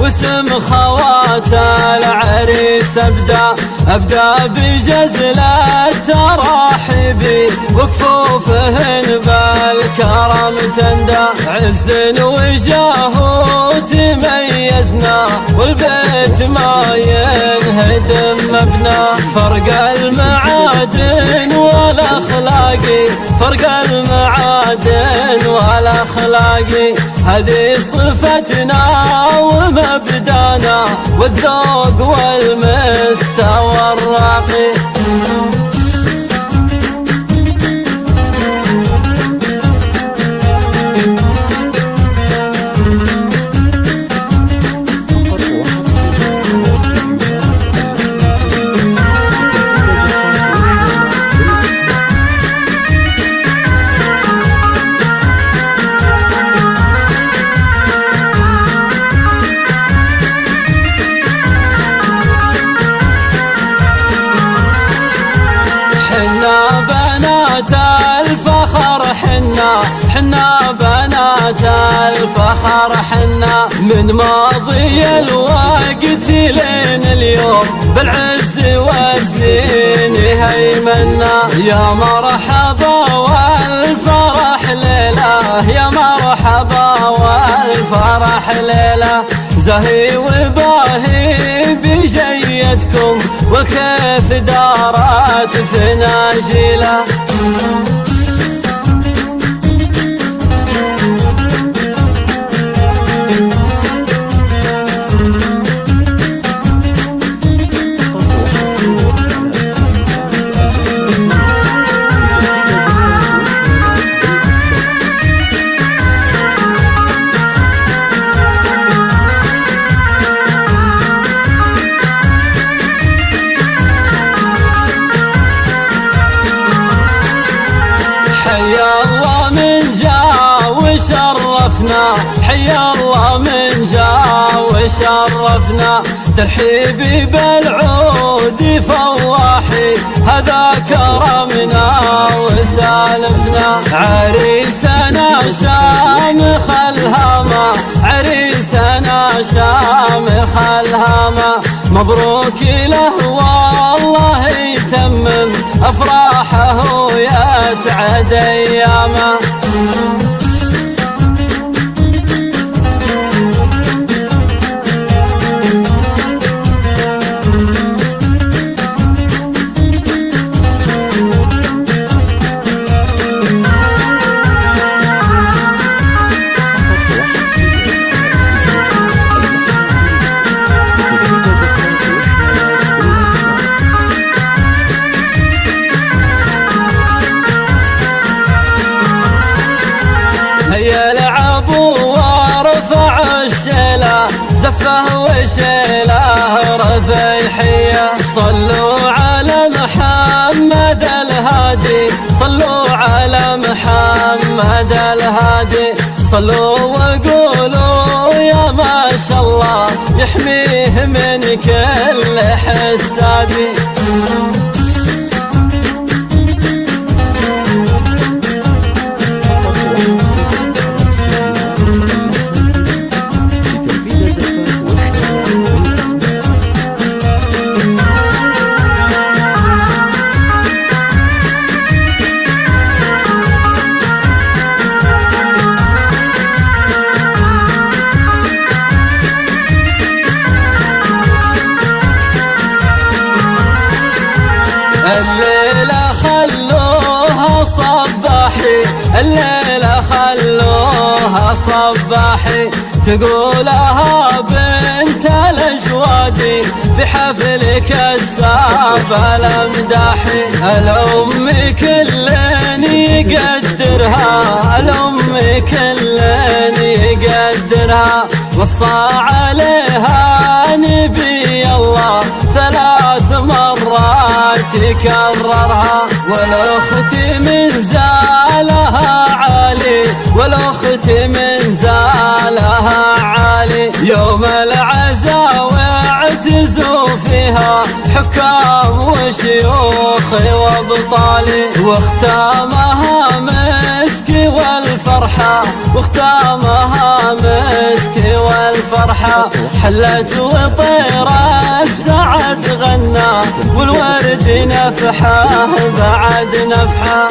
واسم خوات العريس أبدأ بجزلة تراحبي، وكفوفهن بالكرم تندى، عز وجاه تميزنا، والبيت ما ينهدم مبنى. فرق المعادن والأخلاقي، فرق المعادن والأخلاقي، هذه صفتنا ومبدانا، والذوق والمستوى الراقي. حنا بنات الفخر، حنا من ماضي الوقت لين اليوم، بالعز والزين هيمنا. يا مرحبا والفرح ليله، يا مرحبا والفرح ليله، زهي وباهي بجيتكم، وكيف دارت في ناجيله. حيا الله من جاء وشرفنا، ترحيبي بالعود فواحي، هذا كرمنا وسالفنا. عريسنا شامخ الهامة، عريسنا شامخ الهامة، مبروك له والله يتمم أفراحه يسعد أيامه. يلعبوا وارفع الشيله، زفه وشيله رفيحيه. صلوا على محمد الهادي، صلوا على محمد الهادي، صلوا وقولوا يا ما شاء الله، يحميه من كل حسادي. الليلة خلوها صباحي، الليلة خلوها صباحي، تقولها بنت الأجوادي، في حفلك الساب الأمداحي. الأم كلن يقدرها، الأم كلن يقدرها، وصى عليها نبي الله 3 مرات تكررها. والأخت من زالها عالي، والأخت من زالها عالي، يوم العزا واعتزوا فيها حكام وشيوخ وابطالي، واختامها مسك والفرحة، واختامها مسك والفرحة. فرحة حلت وطير السعد غنى والورد نفحه بعد نفحه.